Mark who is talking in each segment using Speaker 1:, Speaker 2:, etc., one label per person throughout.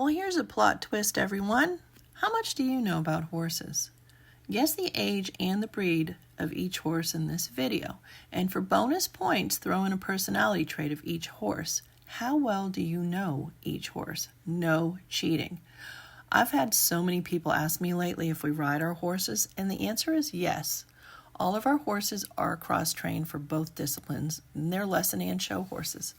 Speaker 1: Well, here's a plot twist, everyone. How much do you know about horses? Guess the age and the breed of each horse in this video. And for bonus points, throw in a personality trait of each horse. How well do you know each horse? No cheating. I've had so many people ask me lately if we ride our horses, and the answer is yes. All of our horses are cross-trained for both disciplines, and they're lesson and show horses.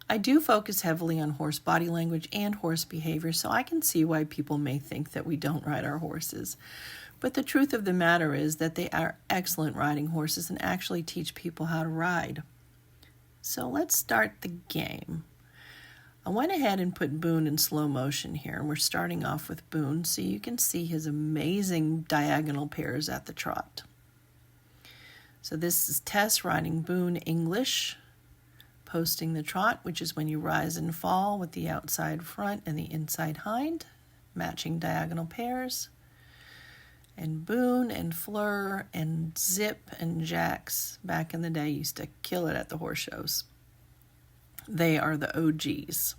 Speaker 1: I do focus heavily on horse body language and horse behavior, so I can see why people may think that we don't ride our horses. But the truth of the matter is that they are excellent riding horses and actually teach people how to ride. So let's start the game. I went ahead and put Boone in slow motion here, and we're starting off with Boone so you can see his amazing diagonal pairs at the trot. So this is Tess riding Boone English, posting the trot, which is when you rise and fall with the outside front and the inside hind, matching diagonal pairs. And Boone and Fleur and Zip and Jax back in the day used to kill it at the horse shows. They are the OGs.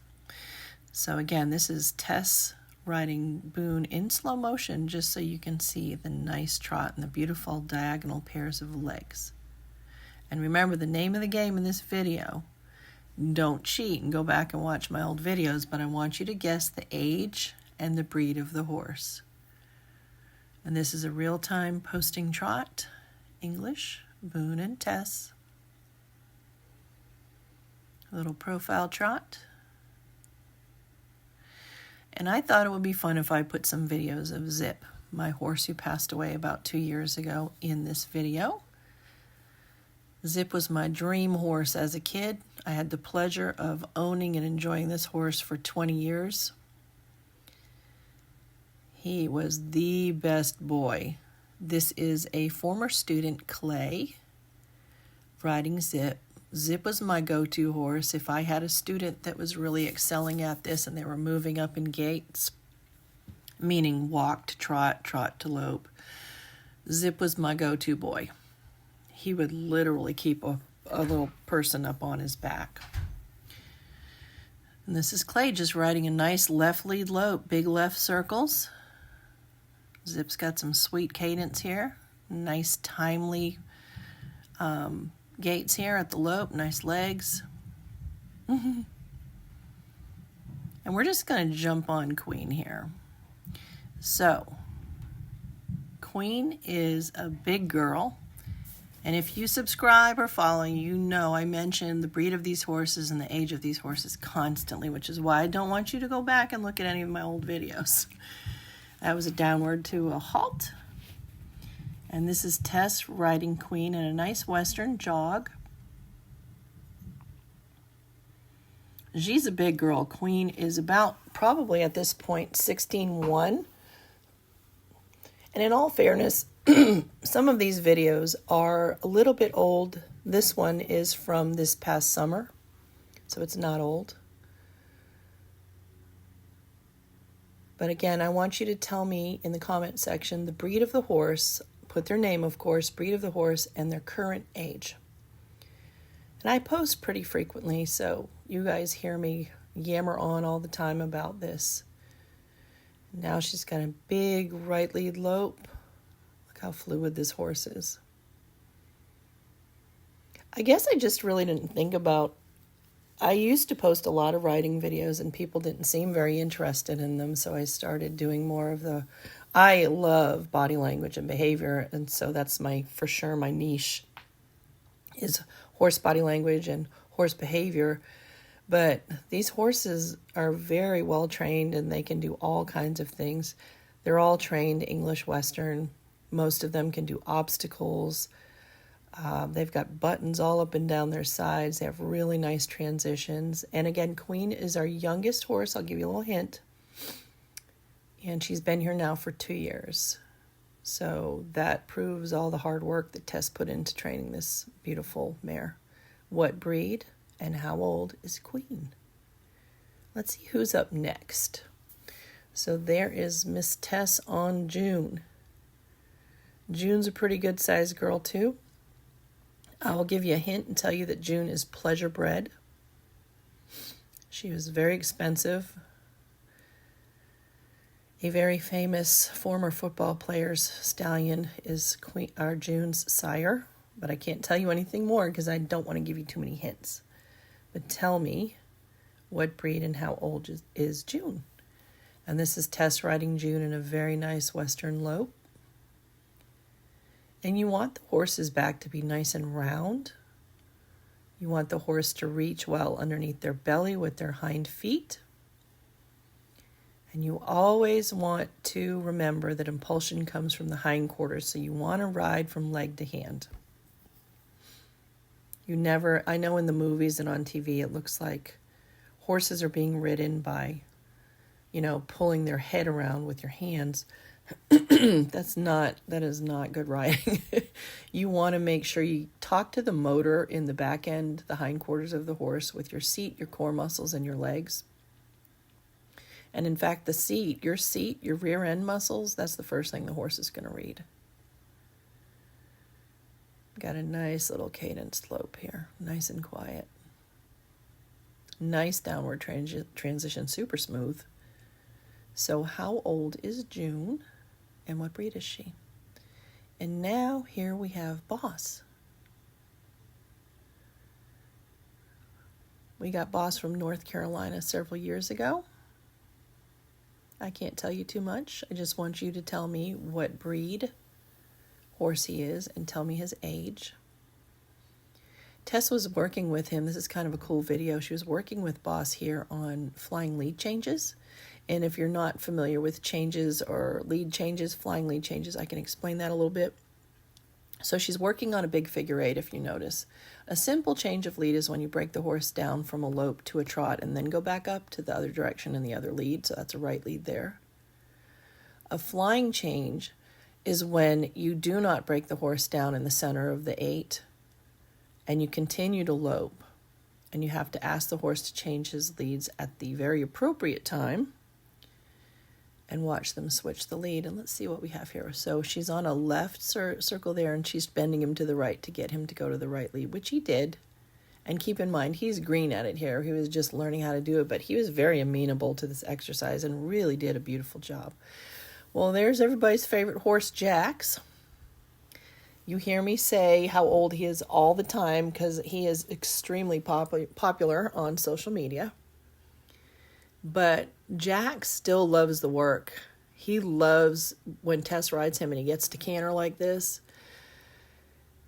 Speaker 1: So again, this is Tess riding Boone in slow motion just so you can see the nice trot and the beautiful diagonal pairs of legs. And remember, the name of the game in this video, don't cheat and go back and watch my old videos, but I want you to guess the age and the breed of the horse. And this is a real-time posting trot, English, Boone and Tess. A little profile trot. And I thought it would be fun if I put some videos of Zip, my horse who passed away about 2 years ago, in this video. Zip was my dream horse as a kid. I had the pleasure of owning and enjoying this horse for 20 years. He was the best boy. This is a former student, Clay, riding Zip. Zip was my go-to horse. If I had a student that was really excelling at this and they were moving up in gaits, meaning walk to trot, trot to lope, Zip was my go-to boy. He would literally keep a little person up on his back. And this is Clay just riding a nice left lead lope, big left circles. Zip's got some sweet cadence here. Nice timely gaits here at the lope, nice legs. And we're just going to jump on Queen here. So, Queen is a big girl. And if you subscribe or follow, you know I mention the breed of these horses and the age of these horses constantly, which is why I don't want you to go back and look at any of my old videos. That was a downward to a halt. And this is Tess riding Queen in a nice western jog. She's a big girl. Queen is about, probably at this point, 16'1". And in all fairness, some of these videos are a little bit old. This one is from this past summer, so it's not old. But again, I want you to tell me in the comment section the breed of the horse, put their name, of course, breed of the horse, and their current age. And I post pretty frequently, so you guys hear me yammer on all the time about this. Now she's got a big right lead lope. Look how fluid this horse is. I guess I just really didn't think about, I used to post a lot of riding videos and people didn't seem very interested in them, so I started doing more of the, I love body language and behavior, and so that's for sure my niche is horse body language and horse behavior. But these horses are very well trained and they can do all kinds of things. They're all trained English Western. Most of them can do obstacles. They've got buttons all up and down their sides. They have really nice transitions. And again, Queen is our youngest horse. I'll give you a little hint. And she's been here now for 2 years. So that proves all the hard work that Tess put into training this beautiful mare. What breed and how old is Queen? Let's see who's up next. So there is Miss Tess on June. June's a pretty good sized girl too. I will give you a hint and tell you that June is pleasure bred. She was very expensive. A very famous former football player's stallion is June's sire, but I can't tell you anything more because I don't want to give you too many hints. But tell me what breed and how old is June. And this is Tess riding June in a very nice western lope. And you want the horse's back to be nice and round. You want the horse to reach well underneath their belly with their hind feet. And you always want to remember that impulsion comes from the hindquarters, so you want to ride from leg to hand. I know in the movies and on TV it looks like horses are being ridden by, pulling their head around with your hands. That is not good riding. You want to make sure you talk to the motor in the back end, the hindquarters of the horse, with your seat, your core muscles, and your legs. And in fact, your rear end muscles, that's the first thing the horse is going to read. Got a nice little cadence slope here, nice and quiet. Nice downward transition, super smooth. So how old is June and what breed is she? And now here we have Boss. We got Boss from North Carolina several years ago. I can't tell you too much. I just want you to tell me what breed horse he is and tell me his age. Tess was working with him. This is kind of a cool video. She was working with Boss here on flying lead changes. And if you're not familiar with changes or lead changes, flying lead changes, I can explain that a little bit. So she's working on a big figure eight, if you notice. A simple change of lead is when you break the horse down from a lope to a trot and then go back up to the other direction in the other lead. So that's a right lead there. A flying change is when you do not break the horse down in the center of the eight and you continue to lope. And you have to ask the horse to change his leads at the very appropriate time and watch them switch the lead. And let's see what we have here. So she's on a left circle there, and she's bending him to the right to get him to go to the right lead, which he did. And keep in mind, he's green at it here. He was just learning how to do it, but he was very amenable to this exercise and really did a beautiful job. Well, there's everybody's favorite horse, Jax. You hear me say how old he is all the time because he is extremely popular on social media. But Jax still loves the work. He loves when Tess rides him and he gets to canter like this.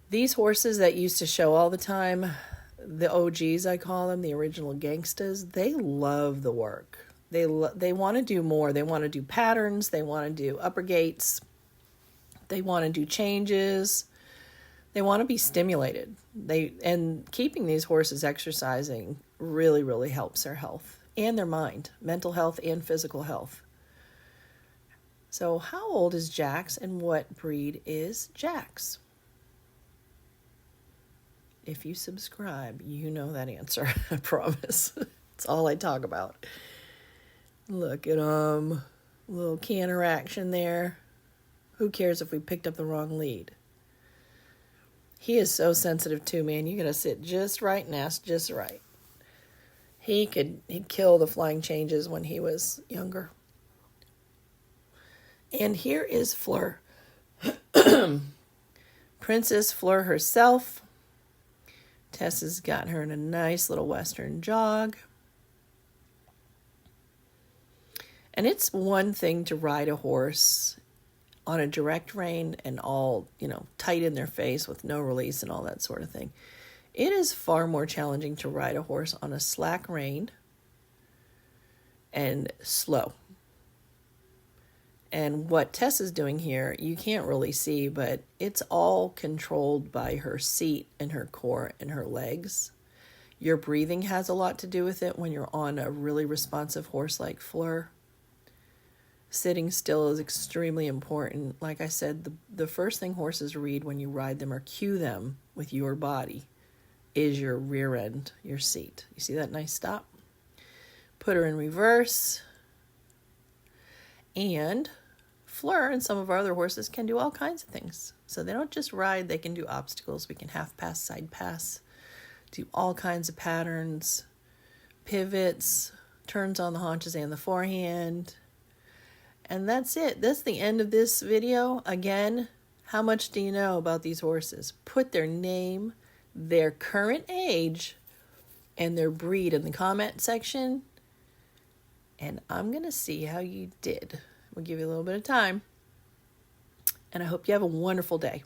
Speaker 1: These horses that used to show all the time, the OGs I call them, the original gangstas, they love the work. They want to do more. They want to do patterns. They want to do upper gates. They want to do changes. They want to be stimulated. And keeping these horses exercising really, really helps their health and their mind, mental health and physical health. So how old is Jax and what breed is Jax? If you subscribe, you know that answer, I promise. It's all I talk about. Look at him. Little canter action there. Who cares if we picked up the wrong lead? He is so sensitive too, man. You gotta sit just right and ask just right. He'd kill the flying changes when he was younger. And here is Fleur. Princess Fleur herself. Tess has got her in a nice little western jog. And it's one thing to ride a horse on a direct rein and all, tight in their face with no release and all that sort of thing. It is far more challenging to ride a horse on a slack rein and slow. And what Tess is doing here, you can't really see, but it's all controlled by her seat and her core and her legs. Your breathing has a lot to do with it when you're on a really responsive horse like Fleur. Sitting still is extremely important. Like I said, the first thing horses read when you ride them or cue them with your body is your rear end, your seat. You see that nice stop? Put her in reverse. And Fleur and some of our other horses can do all kinds of things. So they don't just ride, they can do obstacles. We can half pass, side pass, do all kinds of patterns, pivots, turns on the haunches and the forehand. And that's it. That's the end of this video. Again, how much do you know about these horses? Put their name, their current age, and their breed in the comment section. And I'm going to see how you did. We'll give you a little bit of time. And I hope you have a wonderful day.